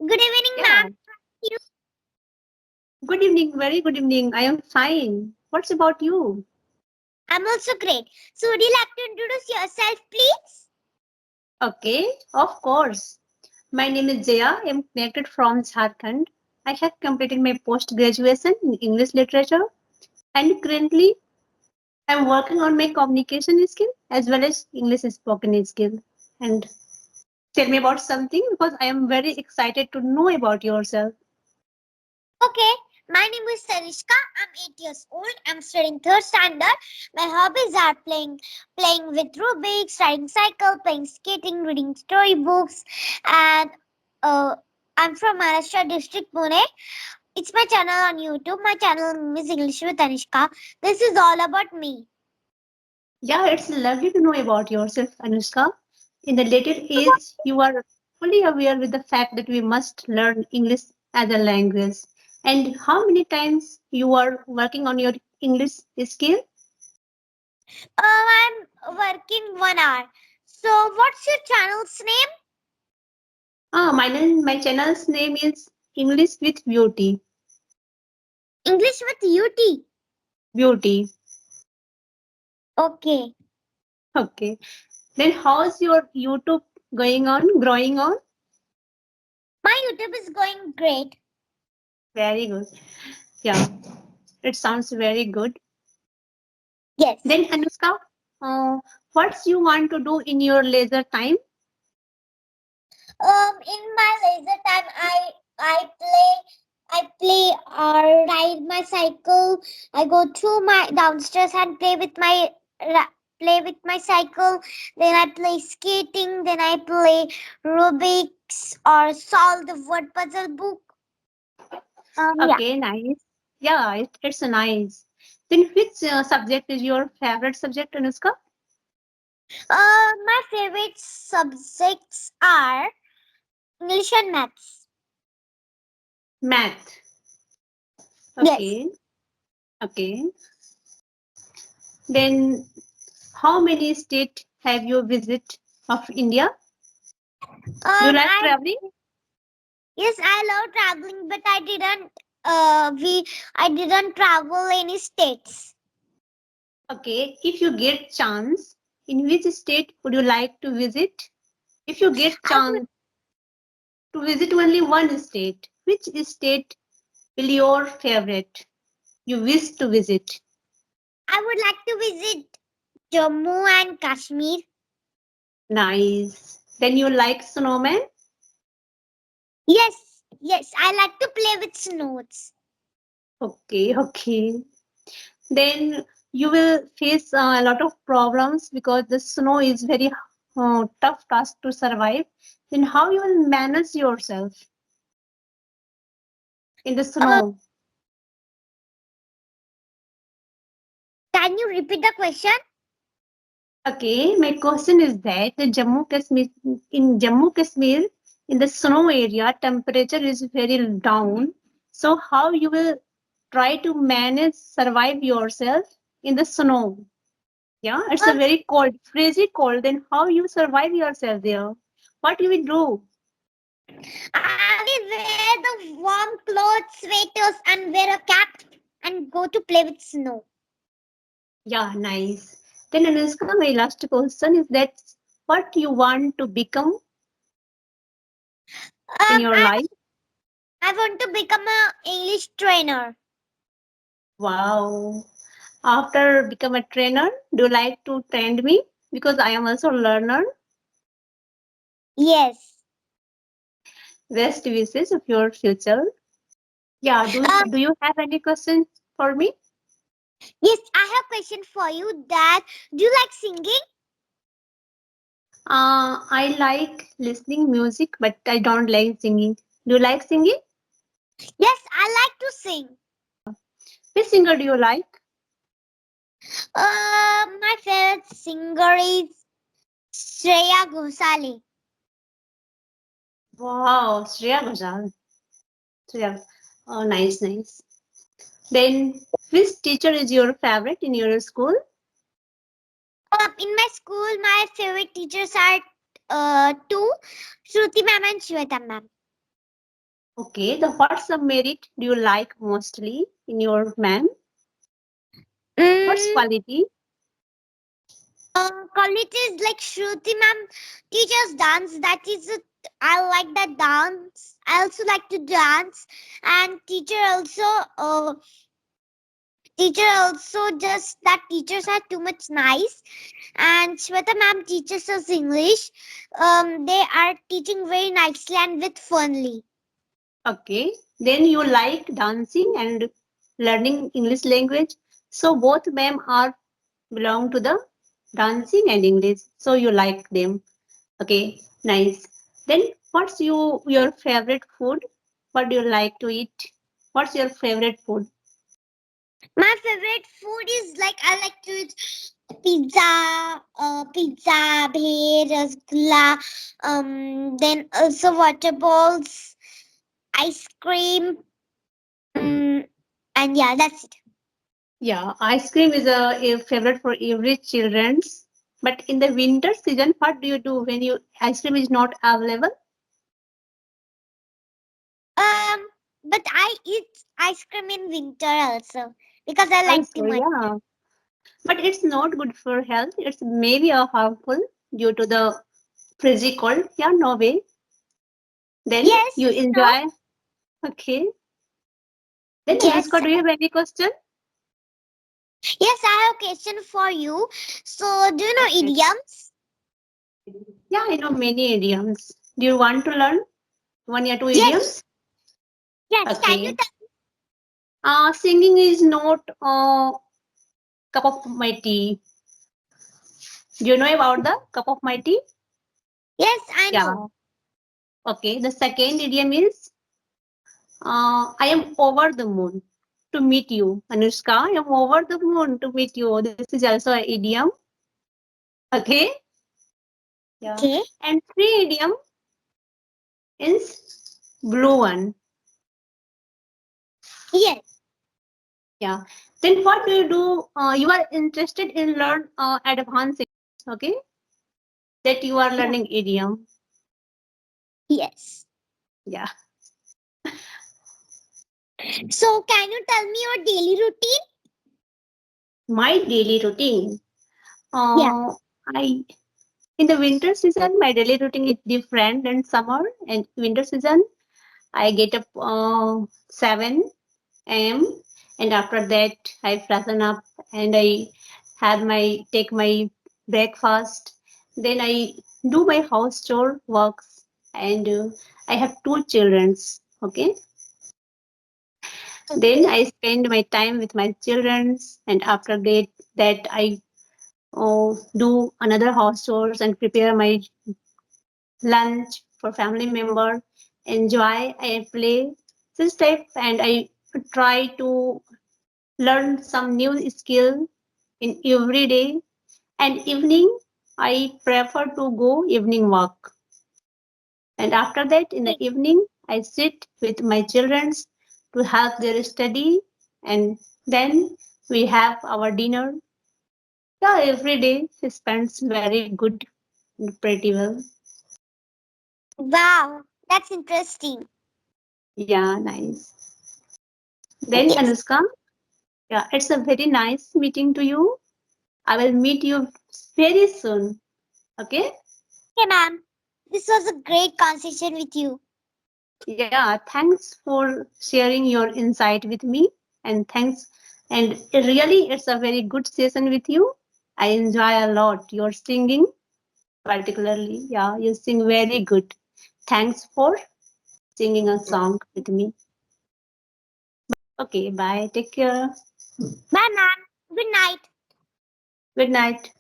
Good evening, ma'am. Yeah. You? Good evening. Very good evening. I am fine. What's about you? I'm also great. So, would you like to introduce yourself, please? Okay, of course. My name is Jaya. I am connected from Jharkhand. I have completed my post graduation in English literature and currently I am working on my communication skill as well as English spoken skill. And tell me about something because I am very excited to know about yourself. Okay. My name is Tanishka. I'm 8 years old. I'm studying third standard. My hobbies are playing with Rubik's, riding cycle, playing skating, reading storybooks, and uh, I'm from Maharashtra district, Pune. It's my channel on YouTube. My channel name is English with Tanishka. This is all about me. Yeah, it's lovely to know about yourself, Anushka. In the later age, you are fully aware with the fact that we must learn English as a language. And how many times you are working on your English skill? I'm working 1 hour. So, what's your channel's name? My channel's name is English with Beauty. English with UT. Beauty. Okay. Okay. Then how's your YouTube going on, growing on? My YouTube is going great. Very good. Yeah, it sounds very good. Yes. Then Anushka, what you want to do in your leisure time? In my leisure time, I play or ride my cycle. I go to my downstairs and play with my cycle. Then I play skating. Then I play Rubik's or solve the word puzzle book. Yeah. Okay, nice. Yeah, it's nice. Then which subject is your favorite subject, Anushka? My favorite subjects are English and maths. Math. Yes. Okay, okay. Then how many state have you visit of India? Do you like I traveling? Yes, I love traveling, but I didn't travel any states. Okay, if you get chance, in which state would you like to visit? If you get I would chance to visit only one state, which state will your favorite? You wish to visit? I would like to visit Jammu and Kashmir. Nice. Then you like snowman? Yes, yes, I like to play with snows. Okay, okay. Then you will face a lot of problems because the snow is very tough task to survive. Then how you will manage yourself in the Uh, snow? can you repeat the question? Okay, my question is that the Jammu Kashmir in the snow area temperature is very down. So how you will try to manage survive yourself in the snow? Yeah, it's a Um, very cold, crazy cold. Then how you survive yourself there? What you will do? I will wear the warm clothes, sweaters, and wear a cap and go to play with snow. Yeah, nice. Then Anushka, my last question is that what you want to become in your I life? I want to become a English trainer. Wow. After become a trainer, do you like to train me? Because I am also a learner. Yes. Best wishes of your future. Yeah, Um, do you have any questions for me? yes, I have a question for you. That do you like singing? I like listening music, but I don't like singing. Do you like singing? Yes, I like to sing. Which singer do you like? My favorite singer is Shreya Ghosali. Wow, Shreya Ghosal. Shreya. Oh, nice, nice. Then, which teacher is your favorite in your school? In my school, my favorite teachers are two, Shruti ma'am and Shweta ma'am. Okay, the what's the merit do you like mostly in your ma'am? What's Mm, quality? Qualities like Shruti ma'am teaches dance. That is, I like that dance. I also like to dance, and teacher also just that teachers are too much nice. And Shweta ma'am teaches us English. They are teaching very nicely and with funly. Okay, then you like dancing and learning English language. So both ma'am are belong to the dancing and English. So you like them. Okay, nice. Then what's your favorite food? What do you like to eat? What's your favorite food? My favorite food is like I like to eat pizza, bher, rasgulla, then also water balls, ice cream, and yeah, that's it. Yeah, ice cream is a favorite for every children's. But in the winter season, what do you do when you ice cream is not available? Um, but I eat ice cream in winter also because I like too Also, much. yeah. But it's not good for health. It's maybe a harmful due to the frizzy cold. Yeah, no way. Then Yes, you no, enjoy. Okay. Then yes, Anushka, do you have any question? yes. I have a question for you. So, do you know Okay. idioms? Yeah, I know many idioms. Do you want to learn one or two Yes, idioms? yes. Can you Okay. tell? Singing is not a cup of my tea. Do you know about the cup of my tea? Yes, I know. Yeah. Okay. The second idiom is I am over the moon to meet you. Anushka, I am over the moon to meet you. This is also an idiom. Okay. Yeah. Okay. And three idiom is blue one. Yes. Yeah. Then what do you do? You are interested in learn advanced English, okay? That you are Yeah. learning idiom. Yes. Yeah. So, can you tell me your daily routine? My daily routine. Yeah. I in the winter season my daily routine is different than summer. And winter season I get up 7 a.m. and after that I freshen up and I have my take my breakfast. Then I do my house chore works and I have two childrens. Okay, then Okay. I spend my time with my childrens and after that I do another house chores and prepare my lunch for family member. Enjoy, I play this type and I try to learn some new skill in every day. And evening I prefer to go evening walk. And after that in the evening I sit with my children to help their study and then we have our dinner. Yeah, every day spends very good and pretty well. Wow, that's interesting. Yeah, nice. Then Yes. Anushka, yeah, it's a very nice meeting to you. I will meet you very soon. Okay? Okay, ma'am. This was a great conversation with you. Yeah, thanks for sharing your insight with me. And thanks. And really, it's a very good session with you. I enjoy a lot your singing, particularly. Yeah, you sing very good. Thanks for singing a song with me. Okay, bye. Take care. Bye, ma'am. Good night. Good night.